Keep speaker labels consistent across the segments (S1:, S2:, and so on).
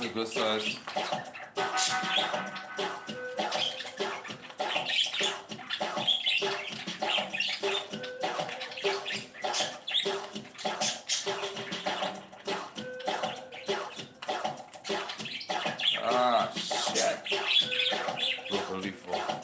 S1: a good size. Ah, shit. Broke a leaf off.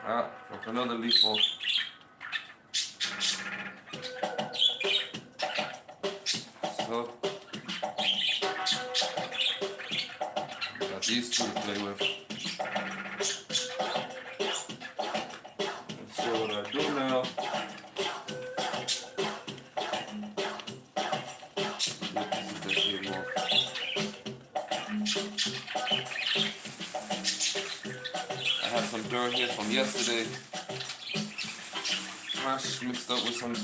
S1: Ah, broke another leaf off. So, got these two to play with. Let's see what I do now. This is the shape off. I have some dirt here from yesterday. Trash mixed up with some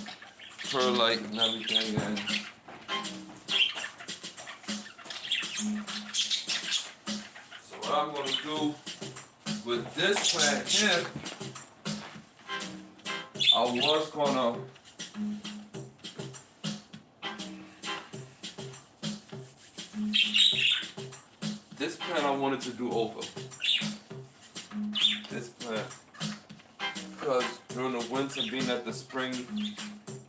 S1: perlite and everything. And so what I'm going to do with this plant here, I was going to this plant I wanted to do over. This plant. Because during the winter, being that the spring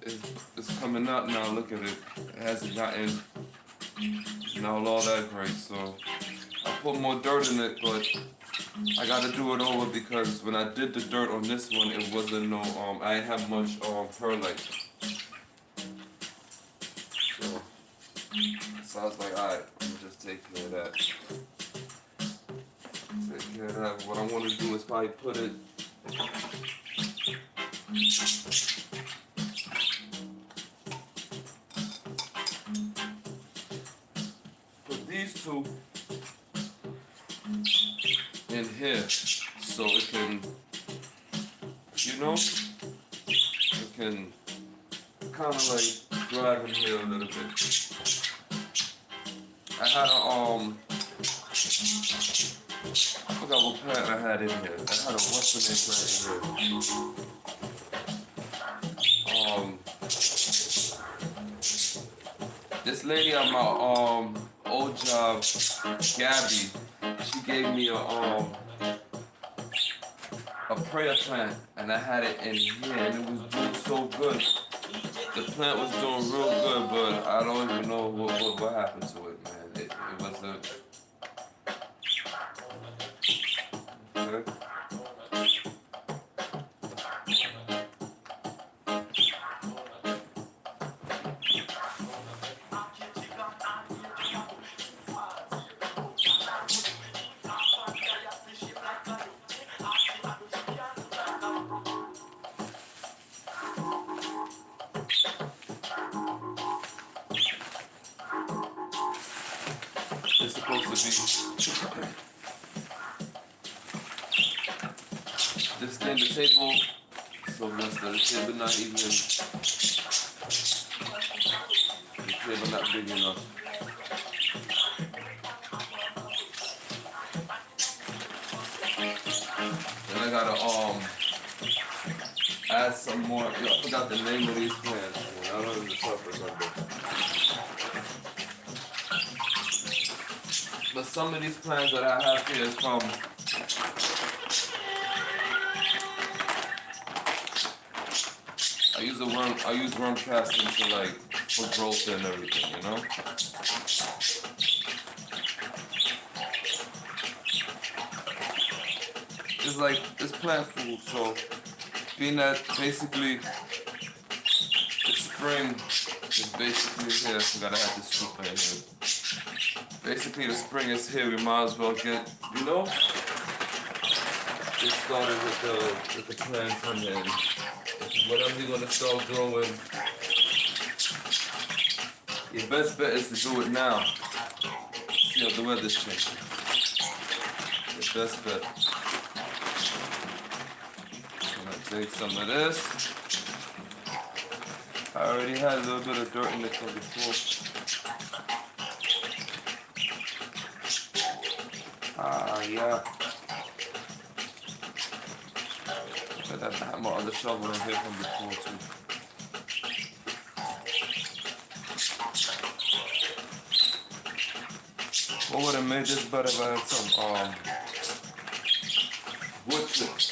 S1: is coming up now, look at it. It hasn't gotten all that great. So I put more dirt in it, but I got to do it over because when I did the dirt on this one, it wasn't I didn't have much perlite. So I was like, alright, I'm gonna just take care of that. Take care of that. What I want to do is probably put it. Put these two in here so it can, it can kind of like drive in here a little bit. I had I forgot what plant I had in here. I had a western plant in here. This lady at my old job, Gabby, she gave me a prayer plant, and I had it in here, and it was doing so good. The plant was doing real good, but I don't even know what happened to it, man. It wasn't. Okay. It's supposed to be this thing, the table, so once the table not even, the table not big enough. Then I gotta add some more. I forgot the name of these plants. I don't even remember. But some of these plants that I have here is from I use worm casting to like for growth and everything, It's like it's plant food, so being that basically the spring is basically here, so gotta have this scoop in here. Basically the spring is here, we might as well get, get started with the plants and then whatever you're gonna start growing, your best bet is to do it now. See how the weather's changing. Your best bet. I'm gonna take some of this. I already had a little bit of dirt in it from before. Yeah. But I had my other shovel in here from before too. What would have made this better if I had some wood chips?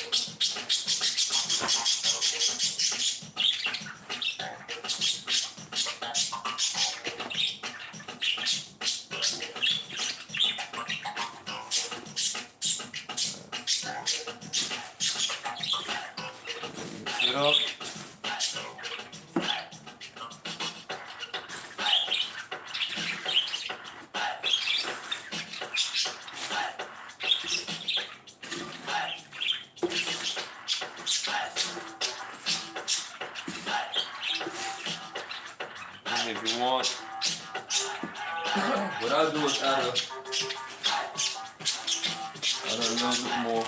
S1: Mix it up. And if you want, what I'll do is add a little bit more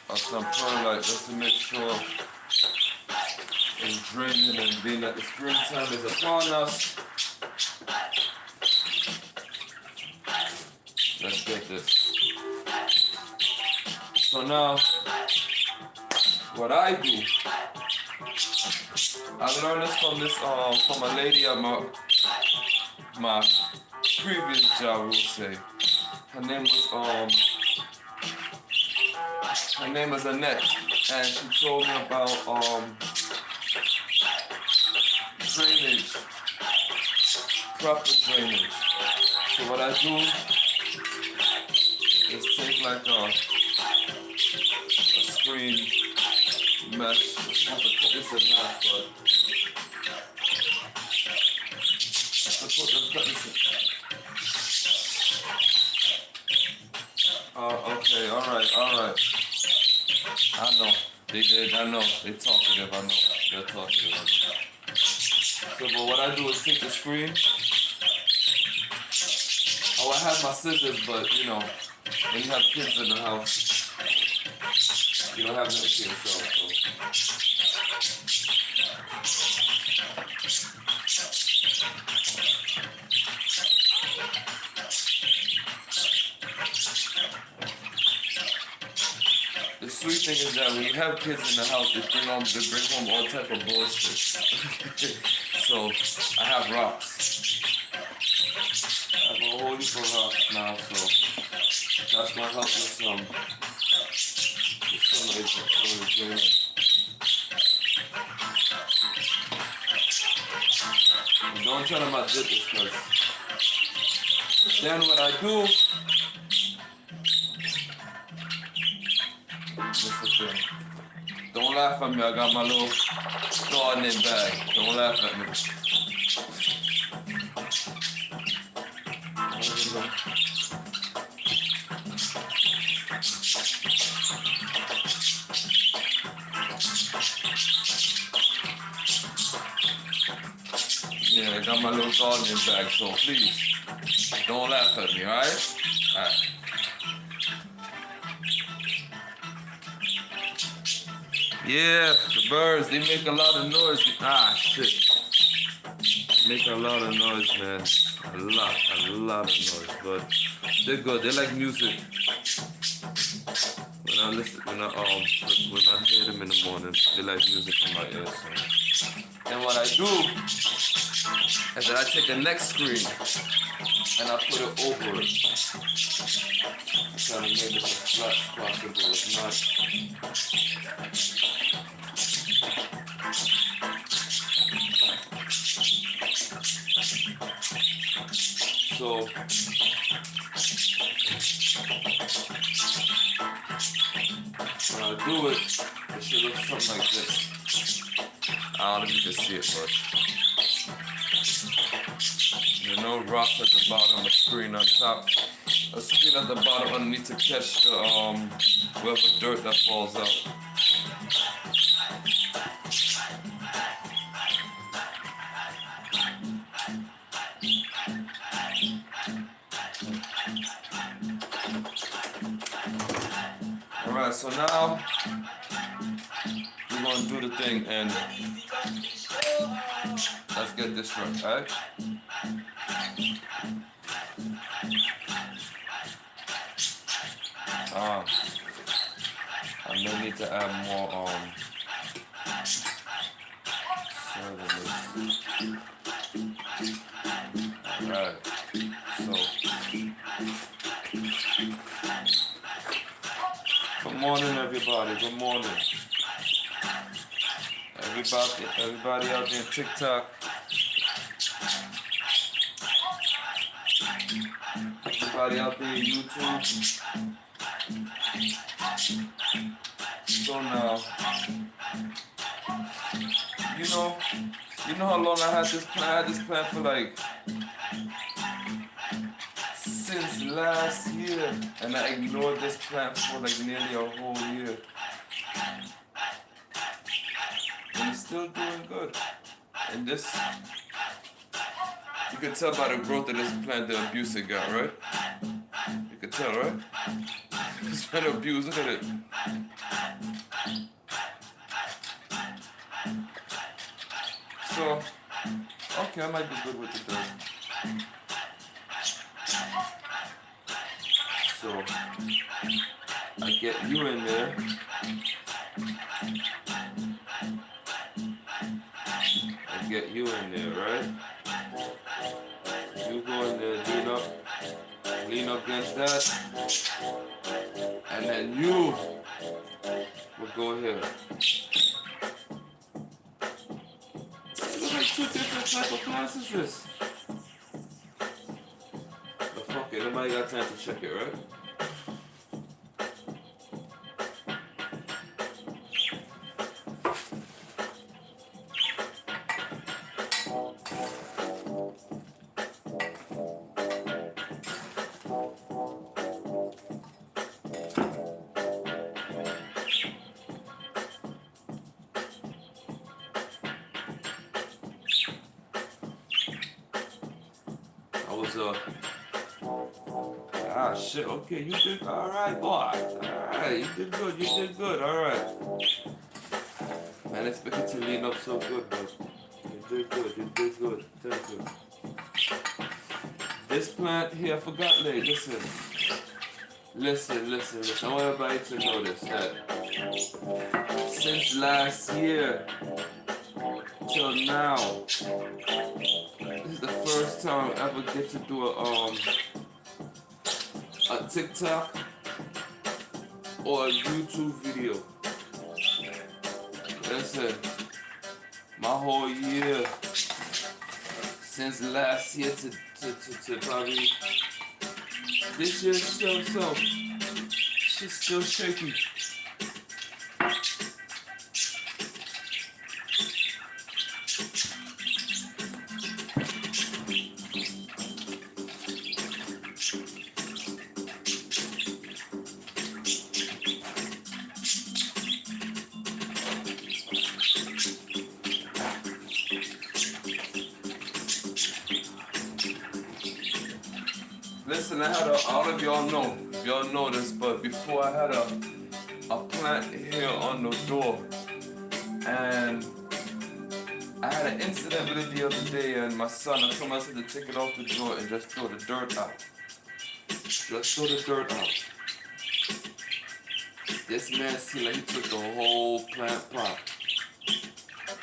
S1: of some perlite just to make sure it's draining, and being that the springtime is upon us. Let's get this. So now, what I do, I learned this from a lady at my previous job, we'll say. Her name was Annette, and she told me about drainage, proper drainage. So what I do is take like a screen mesh. I have to cut this in half, but okay, alright. I know. They did, I know. They talkative, I know. They're talkative, I know. So, but what I do is take the screen. Oh, I have my scissors, but you know, when you have kids in the house, you don't have nothing to yourself, so. The sweet thing is that when you have kids in the house, they bring home all type of bullshit. So I have rocks. I have a whole heap of rocks now, so that's gonna help with some of the draining. Don't tell them I did this, because then what I do. Don't laugh at me, I got my little gardening bag. Don't laugh at me. Yeah, I got my little gardening bag, so please, don't laugh at me, alright? Alright. Yeah, the birds, they make a lot of noise. Ah, shit. Make a lot of noise, man. A lot of noise. But they're good. They like music. When I hear them in the morning, they like music in my ears. So. And what I do is that I take the next screen and I put it over it. Trying to make it as flat as possible. It's not. So when I do it, it should look something like this. I don't know if you can see it, but there are no rocks at the bottom, a screen on top, a screen at the bottom underneath to catch the whatever dirt that falls out. Alright, so now we're gonna do the thing and let's get this right, alright? I may need to add more servers. Alright, so good morning everybody, good morning. Everybody out there in TikTok. Everybody out there in YouTube. So now, you know how long I had this plan? I had this plan for like since last year, and I ignored this plan for like nearly a whole year. And it's still doing good. And this, you can tell by the growth of this plant the abuse it got, right? You can tell, right? It's been abused, look at it. So, okay, I might be good with the dirt. So, I get you in there. Get you in there, right? You go in there, lean up against that, and then you will go here. Look at two different type of plants is this. But fuck it, nobody got time to check it, right? Shit, okay, you did alright, boy. Alright, you did good, alright. Man, it's beginning to lean up so good, but you did good, thank you. This plant here, I forgot, listen. Listen. I want everybody to notice that since last year till now, this is the first time I ever get to do a TikTok or a YouTube video. Listen, my whole year since last year to probably this year so shit's still shaky. Listen, I had all of y'all know this, but before I had a plant here on the door, and I had an incident with it the other day, and I told my son to take it off the door and just throw the dirt out. Just throw the dirt out. This man seemed like he took the whole plant pot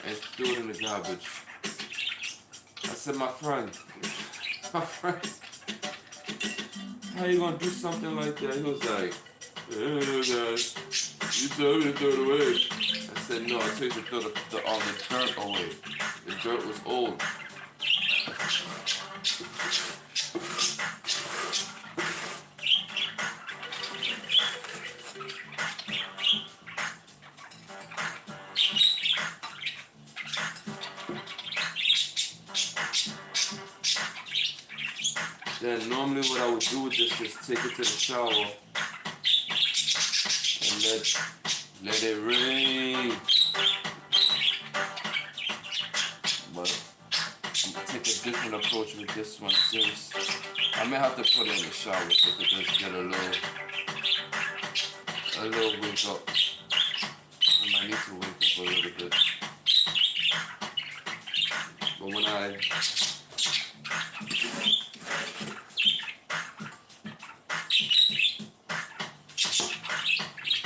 S1: and threw it in the garbage. I said, my friend, how you gonna do something like that? He was like, hey, guys, you told me to throw it away. I said, no, I told you to throw the dirt away. The dirt was old. Then normally what I would do with this is take it to the shower and let it rain. But I'm gonna take a different approach with this one since I may have to put it in the shower so it could just get a a little wake up. I might need to wake up a little bit. But when I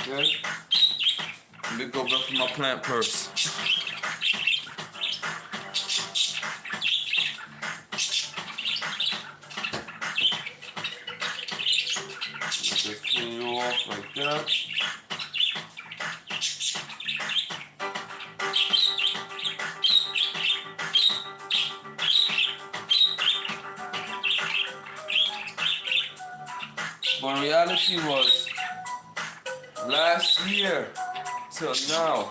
S1: okay, let me go back for my plant purse. Just clean you off like that. But reality was, last year till now,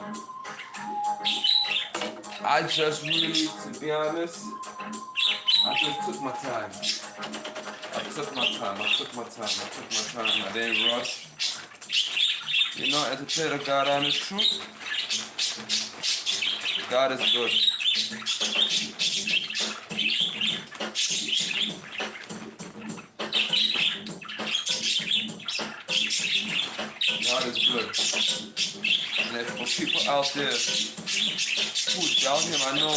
S1: I just really, to be honest, I just took my time. I took my time. I didn't rush. You know, as a tell the God honest truth, God is good. God is good. And if for people out there who doubt him, I know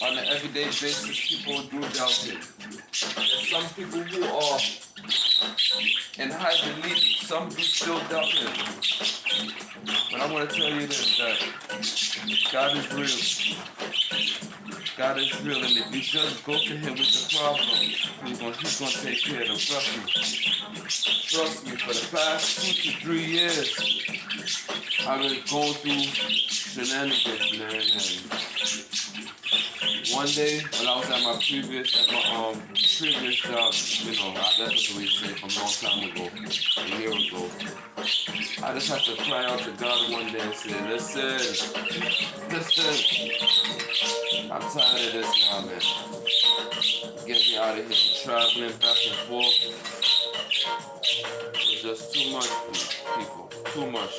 S1: on an everyday basis people do doubt him. There's some people who are in high belief, some do still doubt him. But I want to tell you this, that God is real. God is real, and if you just go to him with the problem, he's gonna take care of them. Trust me. Trust me, for the past 2 to 3 years, I've been going through shenanigans, man, and one day, when I was at my previous job, you know, that's what we say from a long time ago, a year ago, I just had to cry out to God one day and say, listen, I'm tired of this now, man. Get me out of here, traveling back and forth. It's just too much, people. Too much,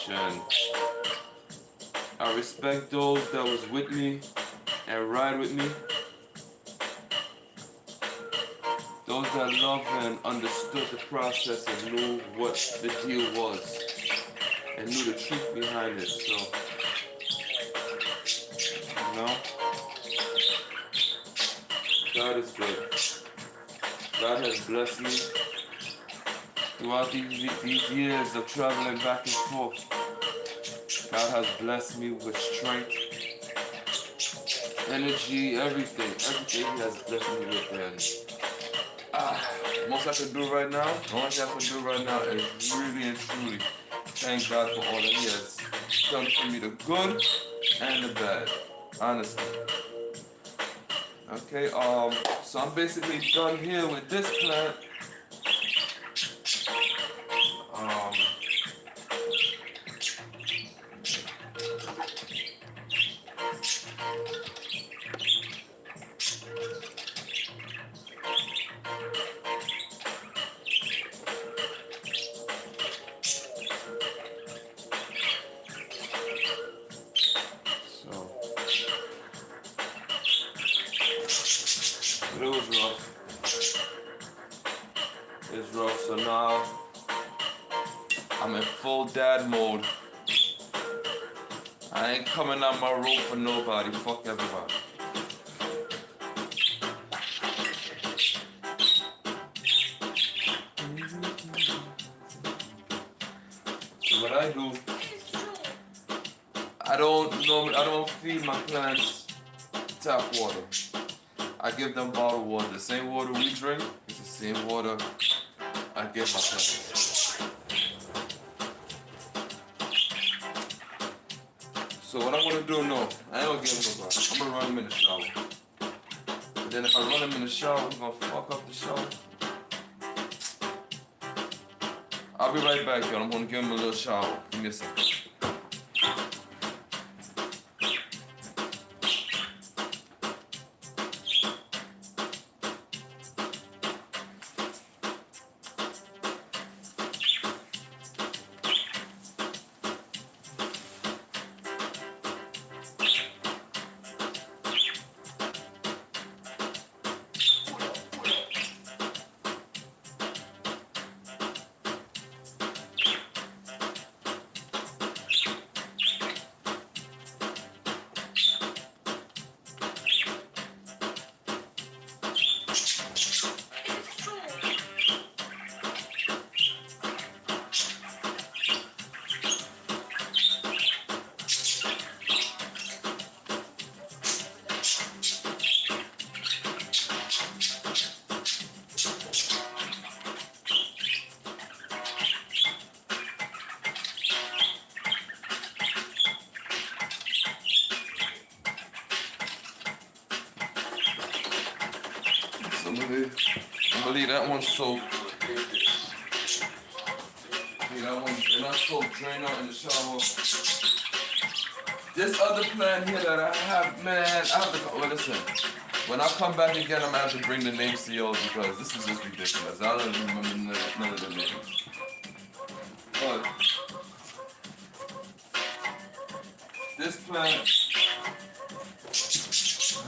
S1: and I respect those that was with me and ride with me. Those that loved and understood the process and knew what the deal was and knew the truth behind it. So, you know, God is good. God has blessed me throughout these years of traveling back and forth. God has blessed me with strength, energy, everything He has blessed me with. And most I can do right now, the only thing I can do right now is really and truly thank God for all that He has done for me, the good and the bad, honestly. Okay, so I'm basically done here with this plant. It was rough. It's rough, so now I'm in full dad mode. I ain't coming out my room for nobody. Fuck everybody. So what I do, I don't feed my plants tap water. I give them bottled water. The same water we drink is the same water I give my plants. So what I'm gonna do, no, I ain't gonna give them nobody. I'm gonna run them in the shower. But then if I run them in the shower, it's gonna fuck up the shower. I'll be right back, y'all. I'm gonna give them a little shower. Give me a second. one soap. That one, and I soap drain out in the shower. This other plant here that I have, man, I have to, well, listen. When I come back again, I'm gonna have to bring the names to y'all because this is just ridiculous. I don't remember none of the names. But this plant,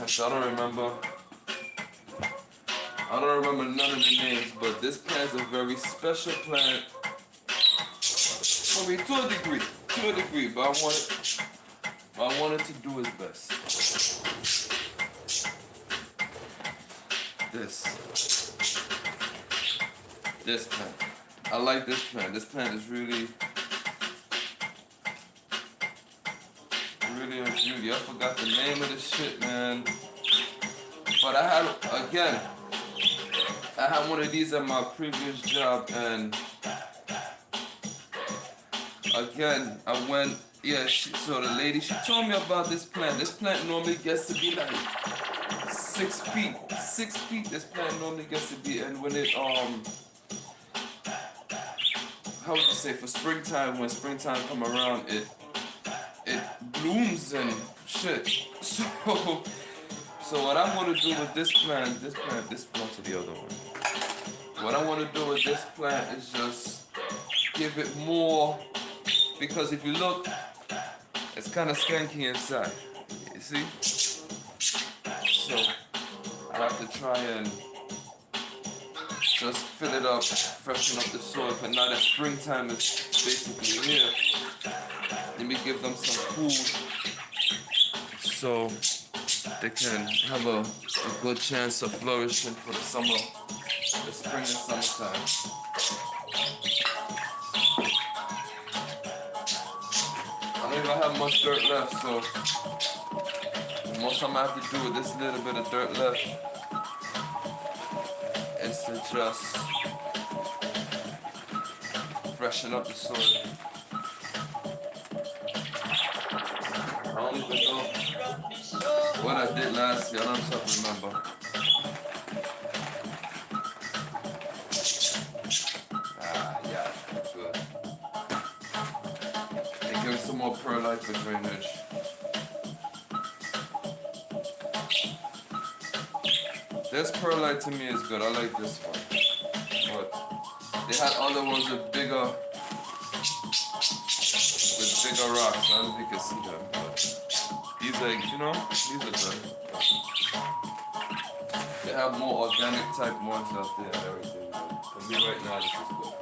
S1: I don't remember. I don't remember none of the names, but this plant is a very special plant. I mean, to a degree, but I wanted to do his best. This plant. I like this plant. This plant is really a beauty. I forgot the name of the shit, man. But I had one of these at my previous job, and again, I went, so the lady, she told me about this plant. This plant normally gets to be like 6 feet. 6 feet this plant normally gets to be, and when it, how would you say, for springtime, when springtime come around, it blooms and shit. So what I'm gonna do with this plant belongs to the other one. What I wanna do with this plant is just give it more, because if you look, it's kind of skanky inside, you see? So I have to try and just fill it up, freshen up the soil, but now that springtime is basically here, let me give them some food so they can have a good chance of flourishing for the summer, the spring and summertime. I don't even have much dirt left, so the most I'm gonna have to do with this little bit of dirt left is to just freshen up the soil. I don't even know what I did last year. I don't remember. Yeah, good. And give it some more perlite for drainage. This perlite to me is good. I like this one. But they had other ones with bigger rocks. I don't know if you can see them, but these are, these are good. They have more organic type ones out there and everything. But for me right now, this is good.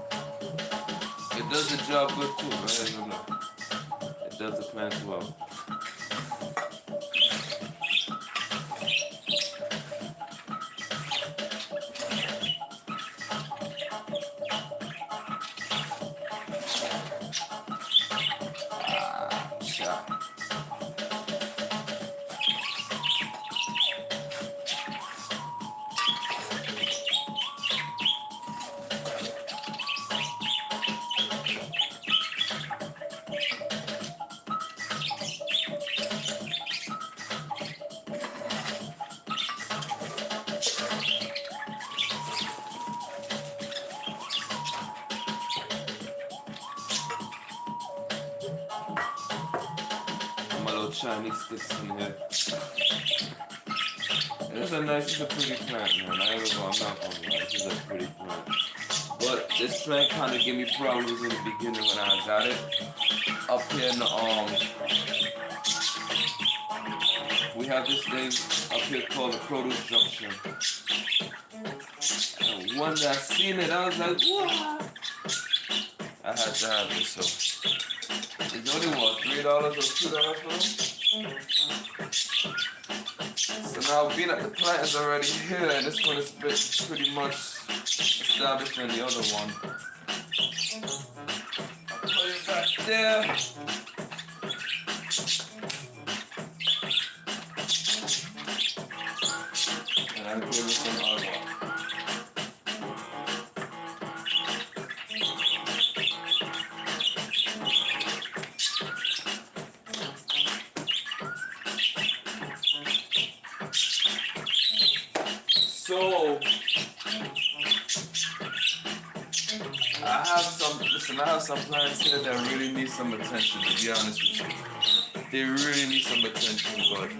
S1: It does the job good too, man. It does the plants well. Chinese sticks in here. It's a pretty plant, man. I'm not gonna lie, this is a pretty plant. But this plant kind of gave me problems in the beginning when I got it. Up here in the, we have this thing up here called the produce junction. And one that I seen it, I was like, what? I had to have it, so. It's only what, $3 or $2 for them? So now being that the plant is already here and this one is pretty much established than the other one. I'll put it back there. And I'll give it some other. So I have some plants here that really need some attention, to be honest with you. They really need some attention, but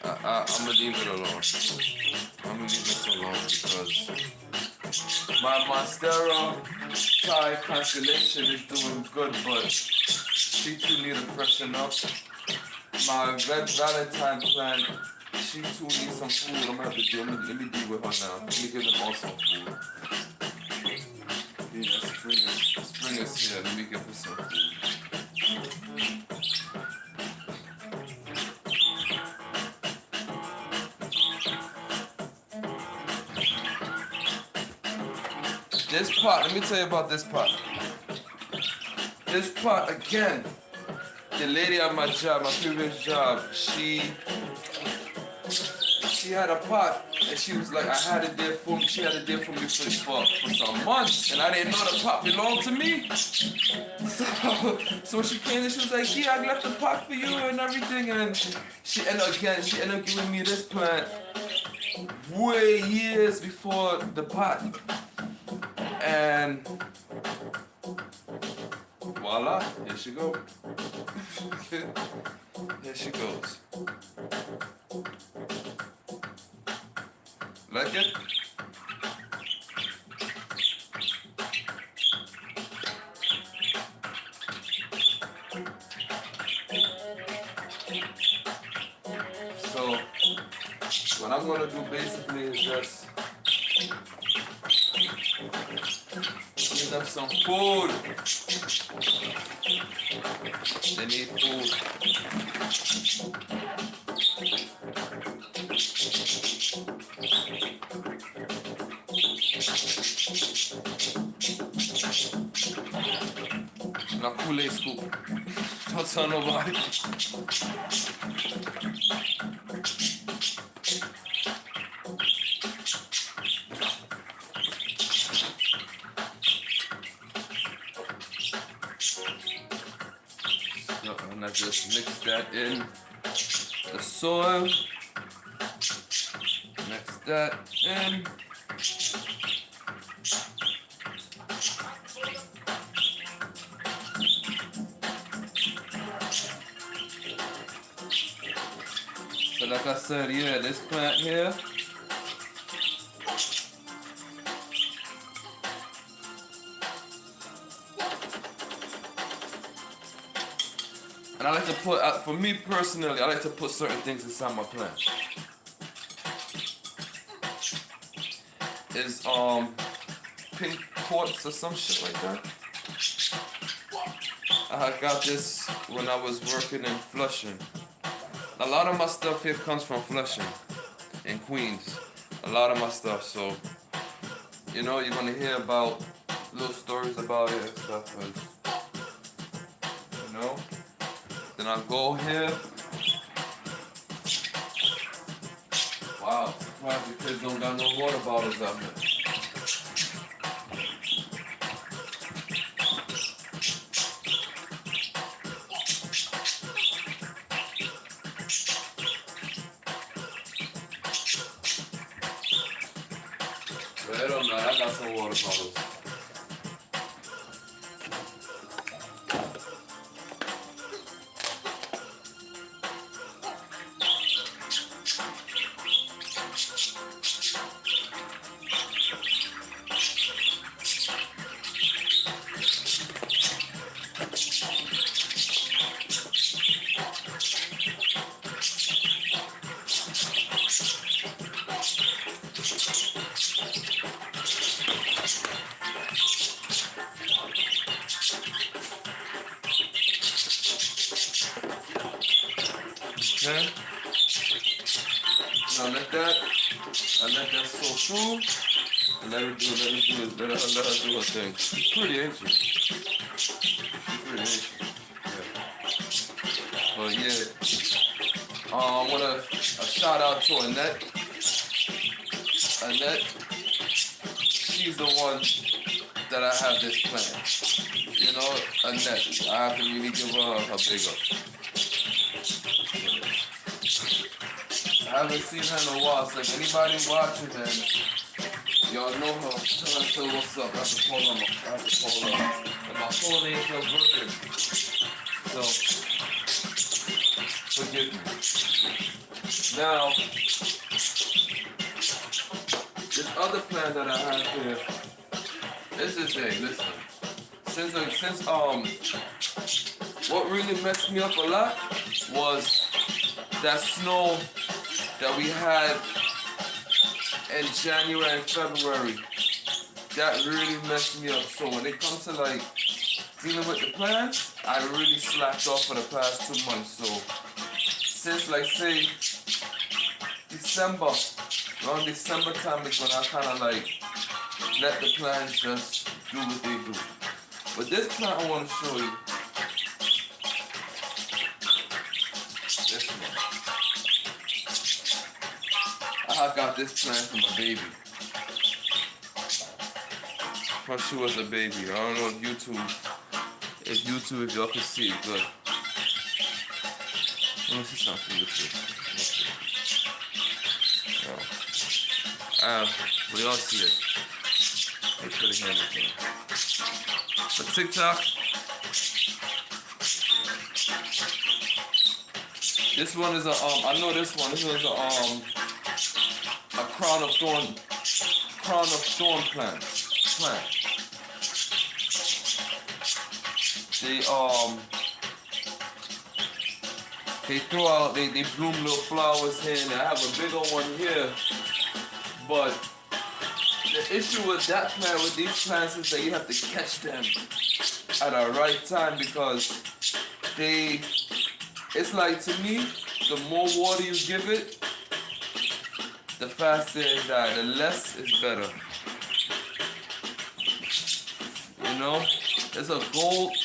S1: I'm gonna leave it alone. I'm gonna leave this alone because my Monstera Thai constellation is doing good, but she too need to freshen up. My Red Valentine plant, she too needs some food. I'm gonna have to deal. Let me deal with her now. Let me give them all some food. Yeah, spring is here. Let me give her some food. This pot, let me tell you about this pot. This pot, again, the lady at my job, my previous job, she had a pot and she was like, I had it there for me. She had it there for me for some months, and I didn't know the pot belonged to me. So when she came in, she was like, yeah, I left the pot for you and everything. And she ended up giving me this plant way years before the pot. And voila, here she goes. Here she goes. Like it? So, what I'm gonna do basically is just give them some food. They need food. Now Kool-Aid scoop. Don't tell nobody. So, and I just mix that in the soil. Mix that in. So like I said, yeah, this plant here, and I like to put, for me personally, I like to put certain things inside my plant. Is pink quartz or some shit like that. I got this when I was working in Flushing. A lot of my stuff here comes from Flushing in Queens. A lot of my stuff, so you know, you're gonna hear about little stories about it and stuff, you know. Then I go here. Wow, surprised the kids don't got no water bottles out here. But I don't know, I got some water bottles. Okay. Now let that soak through, and let her do her thing. She's pretty, ain't she? She's pretty, ain't she? Yeah. But yeah, I want a shout out to Annette. Annette, she's the one that I have this plan. You know, Annette, I have to really give her a big up. I haven't seen her in a while, so if anybody watching, then Y'all know her. Tell her still what's up. I have to call her. I have to call her. And my phone ain't still working. So, forgive me. Now, this other plan that I have here, this is a, listen. Since what really messed me up a lot was that snow that we had in January and February. That really messed me up. So when it comes to like dealing with the plants, I really slacked off for the past 2 months. So since like say December, around December time is when I kind of like let the plants just do what they do. But this plant I want to show you, this one. I got this plant from a baby. From she was a baby. I don't know if y'all can see it good. Let me see something YouTube. We all see it. They put it here again. For TikTok, this one is I know this one. This one's a crown of thorn plant. They throw out, they bloom little flowers here, and I have a bigger one here. But the issue with that plant, with these plants, is that you have to catch them at the right time because it's like, to me, the more water you give it, the faster it dies. The less is better. You know, it's a gold.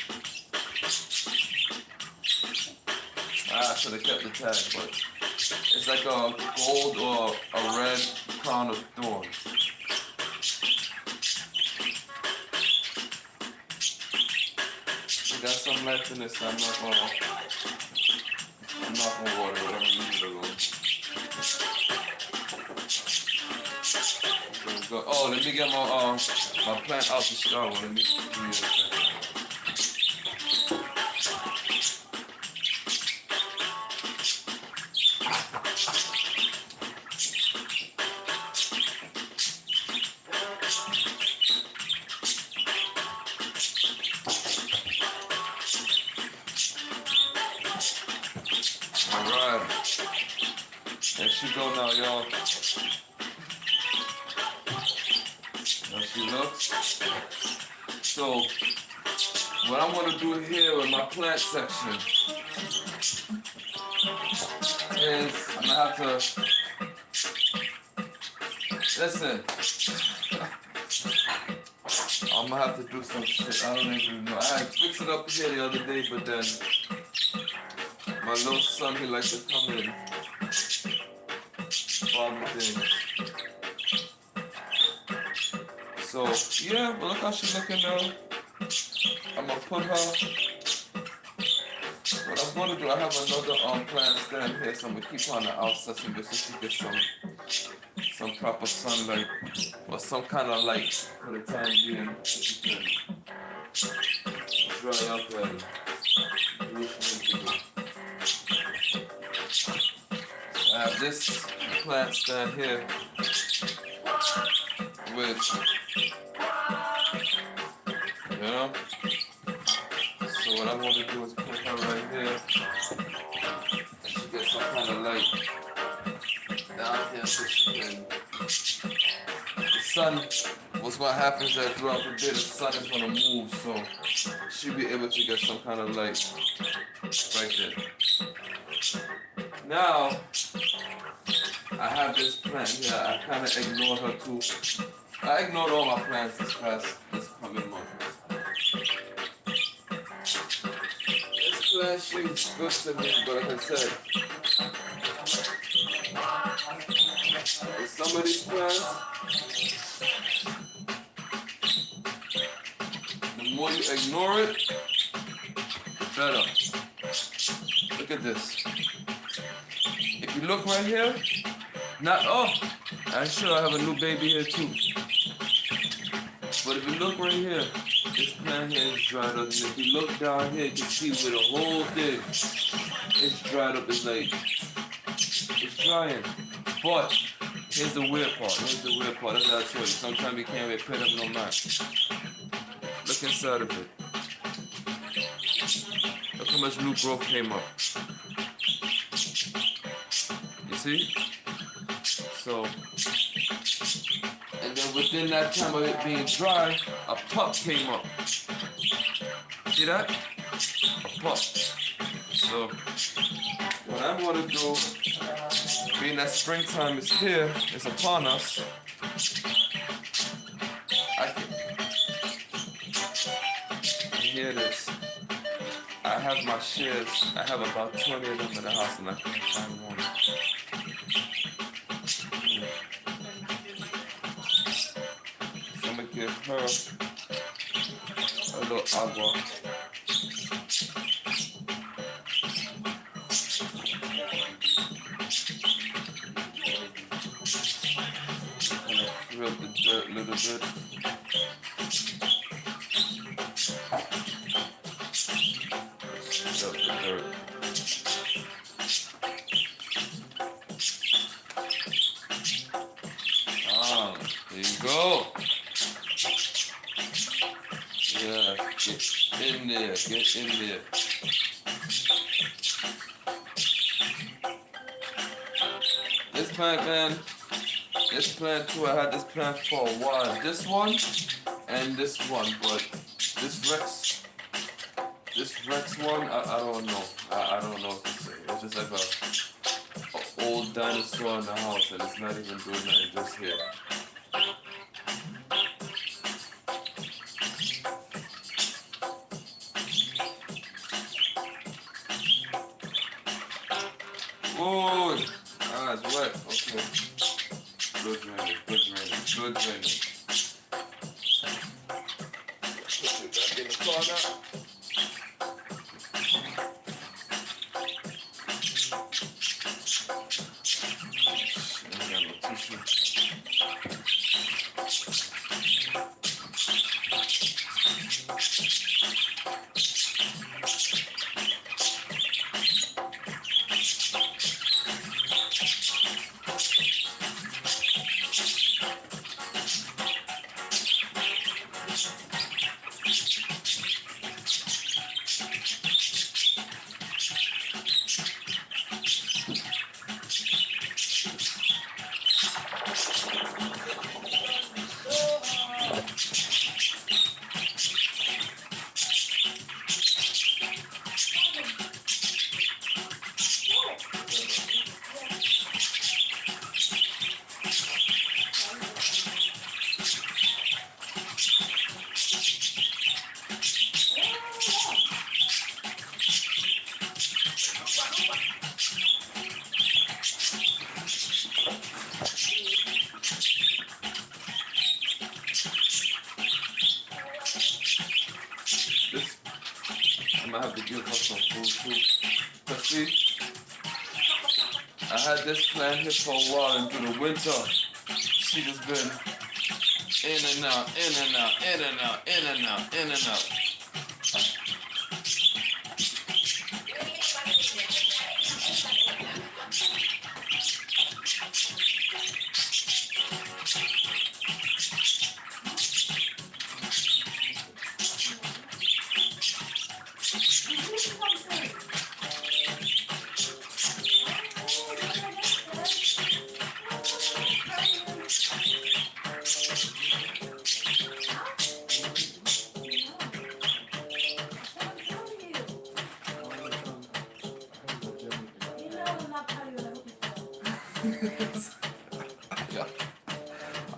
S1: I should have kept the tag, but it's like a gold or a red crown of thorns. We got some life in this, so I'm not gonna water it. I'm gonna leave it alone. Go. Oh, let me get my plant out the shower. Let me do it. Alright. There she go now, y'all. There she looks. So, what I'm going to do here with my plant section is I'm going to have to, listen, I'm going to have to do some shit. I don't even know. I had fixed it up here the other day, but then my little son, he likes to come in. Bother things. So, yeah, but look how she's looking now. I'm going to put her. What I'm going to do, I have another plant stand here, so I'm going to keep her on the outside so she gets some proper sunlight or some kind of light for the time being. She can dry up and do what she needs to do. I have this plant stand here with, you know, so what I'm going to do is put her right here and she gets some kind of light down here so she can, the sun, what happens is that throughout the day the sun is going to move, so she'll be able to get some kind of light right there. Now, I have this plant here. I kind of ignored her too. I ignored all my plants this coming month. This plant seems good to me, but like I said, with some of these plants, the more you ignore it, the better. Look at this. If you look right here, I'm sure I have a new baby here too. But if you look right here, this plant here is dried up. And if you look down here, you can see where the whole thing is dried up. It's like, it's drying. But here's the weird part. Here's the weird part. That's what I told you. Sometimes you can't get put up no match. Look inside of it. Look how much new growth came up. You see? So, and then within that time of it being dry, a pup came up. See that? A pup. So, what I'm gonna do, being that springtime is here, it's upon us, I can hear this. I have my shares. I have about 20 of them in the house and I can't find one. So I'm gonna give her a little agua. And rub the dirt a little bit. Rub the dirt. There you go. Yeah, get in there, get in there. This plant, man, this plant too, I had this plant for a while. This one and this one, but this Rex one, I don't know. I don't know what to say. It's just like a old dinosaur in the house and it's not even doing nothing, just here. Oh, it's wet. Okay. Good drainage, good drainage, good drainage. Put it back in the corner. I ain't got no tissue. I have to give her some food too. But see, I had this plant here for a while, and through the winter, she just been in and out, in and out, in and out, in and out, in and out.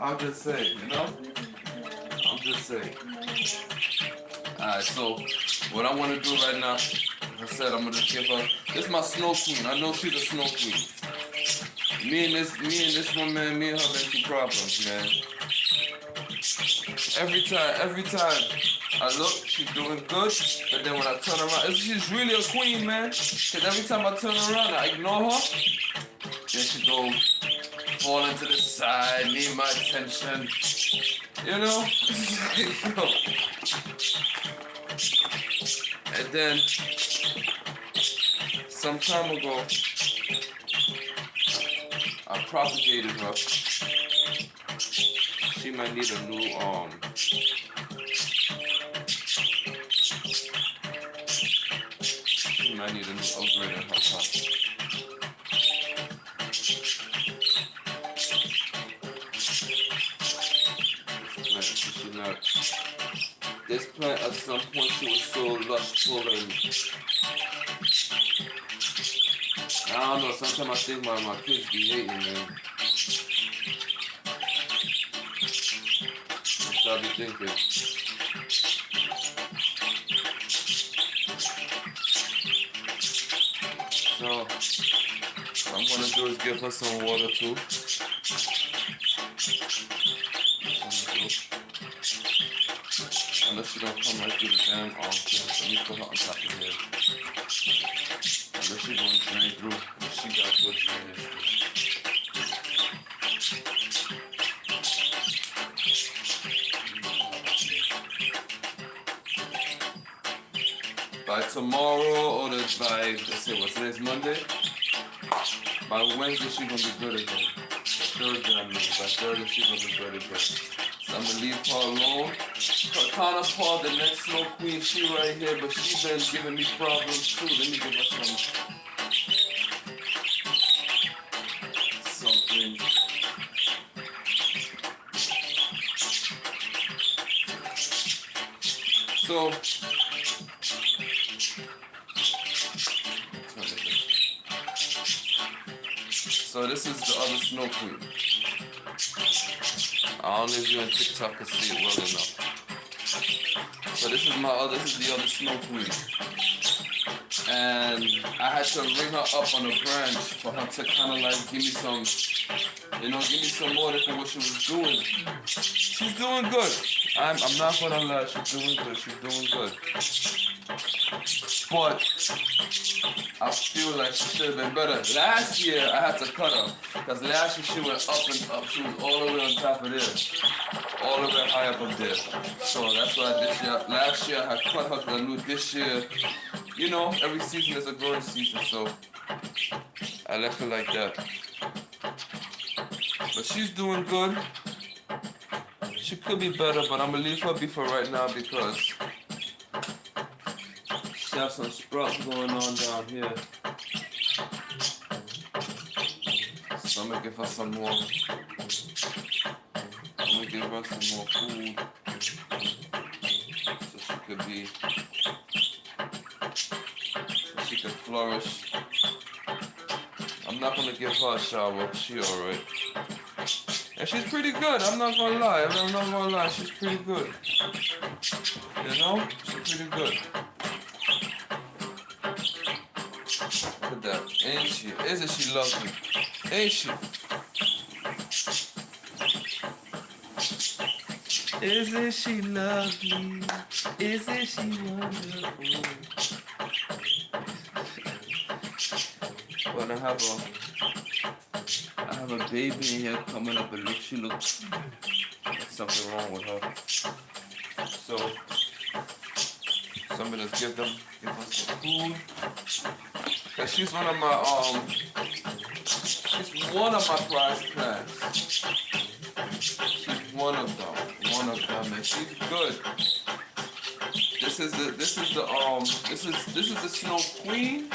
S1: I'm just saying, you know? I'm just saying. Alright, so what I want to do right now, like I said, I'm going to give her, this is my snow queen. I know she's a snow queen. Me and this one, man, me and her been through problems, man. Every time I look, she's doing good, but then when I turn around, she's really a queen, man. Because every time I turn around, I ignore her, then she go falling to the side, need my attention. You know? And then, some time ago, I propagated her. She might need a new upgrade in her top. This plant at some point she was so lustful and I don't know, sometimes I think my kids be hating, man. That's what I be thinking. So, what I'm gonna do is give her some water too. Unless she don't come right through the damn arm. Let me put her on top of here. Unless she gonna drain through. She got good drainage. By tomorrow or let's say what's today's Monday? By Wednesday she gonna be good again. Thursday I mean. By Thursday she gonna be good again. So I'm gonna leave her alone. Her counterpart, the next Snow Queen, she right here, but she been giving me problems too. Let me give her something. So this is the other Snow Queen. I don't know if you on TikTok can see it well enough. So this is the other Snow Queen. And I had to ring her up on a branch for her to kind of like give me some order for what she was doing. She's doing good. I'm not gonna lie, she's doing good. But I feel like she should have been better. Last year I had to cut her. Because last year she went up and up. She was all the way on top of this. All the way high up there. So that's why last year I cut her because I knew this year, every season is a growing season. So I left her like that. But she's doing good. She could be better, but I'm going to leave her be for right now because she has some sprouts going on down here. So I'm going to give her some more. I'm going to give her some more food. So she could flourish. I'm not going to give her a shower. She alright. And she's pretty good. I'm not going to lie. She's pretty good. She's pretty good. Look at that. Ain't she? Isn't she lovely? Ain't she? Isn't she lovely? Isn't she wonderful? But I have a baby in here coming up and she looks like something wrong with her. So I'm gonna give her some food. Cause she's one of my prized plants. She's one of them, and she's good. This is the Snow Queen,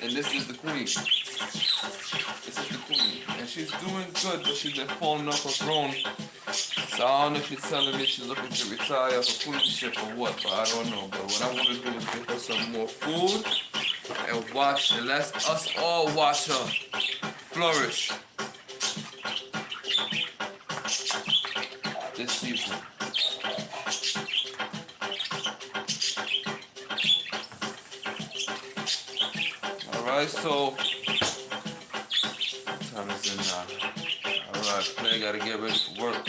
S1: and this is the Queen. This is the Queen, and she's doing good, but she's been falling off her throne. So I don't know if she's telling me she's looking to retire her queenship or what, but I don't know. But what I want to do is give her some more food and let us all watch her flourish this season. Alright, so time is in now. Alright, Clay gotta get ready for work.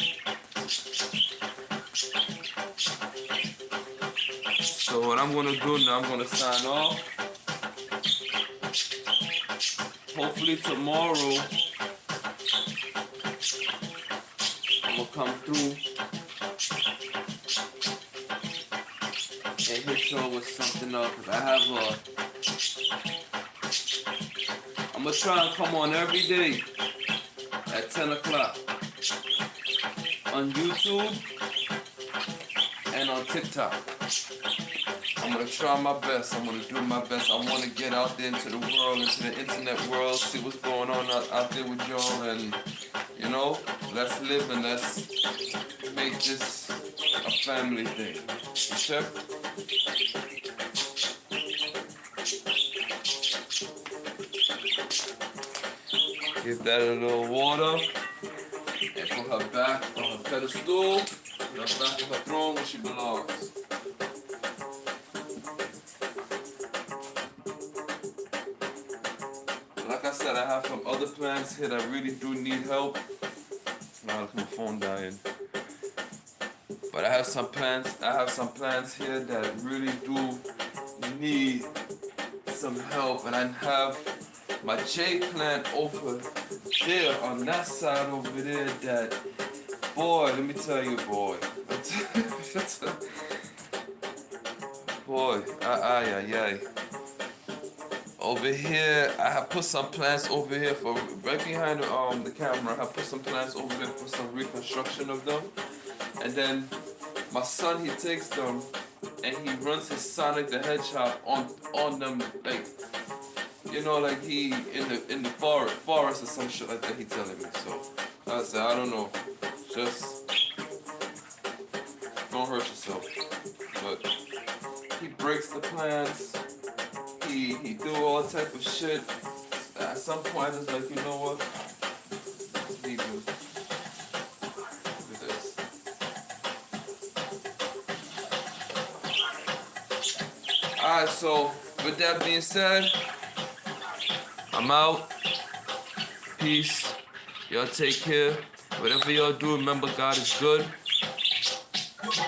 S1: So what I'm gonna do now, I'm gonna sign off. Hopefully tomorrow I'ma come through and hit y'all with something up. I'ma try and come on every day at 10 o'clock on YouTube and on TikTok. I'm gonna try my best. I'm gonna do my best. I wanna get out there into the world, into the internet world, see what's going on out there with y'all, and you know, let's live and let's make this a family thing. You check? Give that a little water and put her back on her pedestal, put her back on her throne where she belongs. Like I said, I have some other plants here that really do need help. Now look, my phone dying. But I have some plants here that really do need some help, and I have my jade plant over there on that side over there that, boy, let me tell you, boy. Boy, ay. Over here, I have put some plants over here for right behind the camera. I have put some plants over there for some reconstruction of them. And then my son, he takes them and he runs his Sonic the Hedgehog on them, like, you know, like he in the forest or some shit like that. He telling me. So I said, I don't know, just don't hurt yourself. But he breaks the plants. He do all type of shit. At some point, I was like, you know what? Let's leave him. Look at this. Alright, so with that being said, I'm out. Peace. Y'all take care. Whatever y'all do, remember God is good.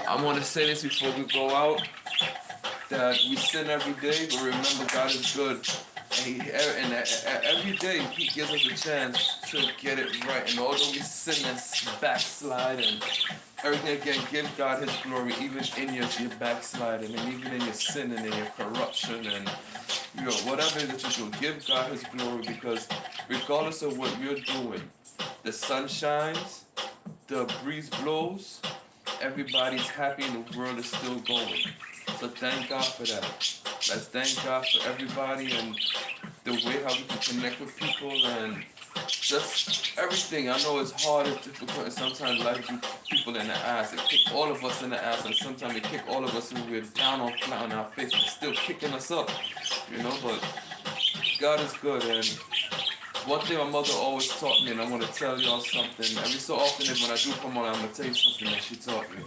S1: I want to say this before we go out, that we sin every day, but remember God is good. And every day He gives us a chance to get it right. And although we sin and backslide and everything again, give God His glory, even in your backsliding and even in your sin and in your corruption and whatever that you do, give God His glory, because regardless of what you're doing, the sun shines, the breeze blows, everybody's happy and the world is still going. So thank God for that. Let's thank God for everybody and the way how we can connect with people and just everything. I know it's hard, it's difficult, and sometimes life beats people in the ass. It kick all of us in the ass, and sometimes it kick all of us when we're down on flat on our face, but still kicking us up, but God is good. And one thing my mother always taught me, and I want to tell y'all something, every so often when I do come on, I'm going to tell you something that she taught me.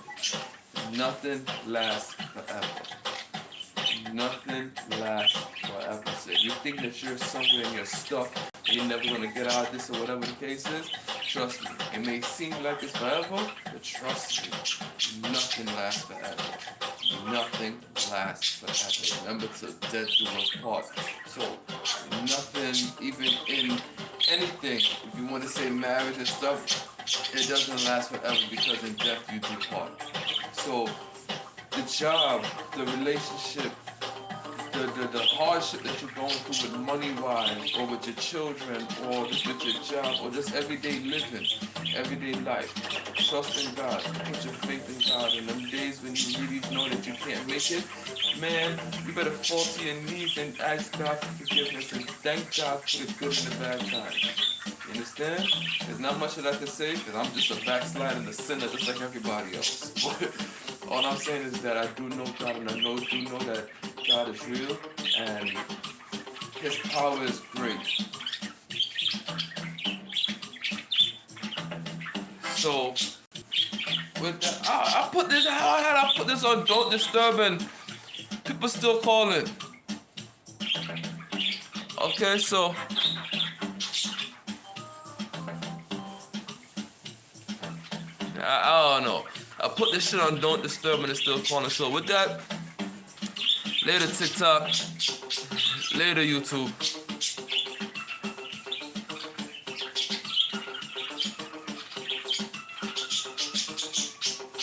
S1: Nothing lasts forever. Nothing lasts forever. So if you think that you're somewhere and you're stuck, and you're never going to get out of this or whatever the case is, trust me. It may seem like it's forever, but trust me, nothing lasts forever. Nothing lasts forever. Remember, till death do us part. So nothing, even in anything, if you want to say marriage and stuff, it doesn't last forever, because in death you depart. So the job, the relationship, the hardship that you're going through with money-wise, or with your children, or just with your job, or just everyday living, everyday life, trust in God, put your faith in God. In them days when you really know that you can't make it, man, you better fall to your knees and ask God for forgiveness and thank God for the good and the bad times. You understand? There's not much that I can say, because I'm just a backslider and a sinner just like everybody else. All I'm saying is that I do know God, and I do know that God is real and His power is great. So with that, I put this. How had I put this on Don't Disturb and people still calling? Okay, so I don't know. I put this shit on Don't Disturb and it's still calling. So with that, later TikTok, later YouTube.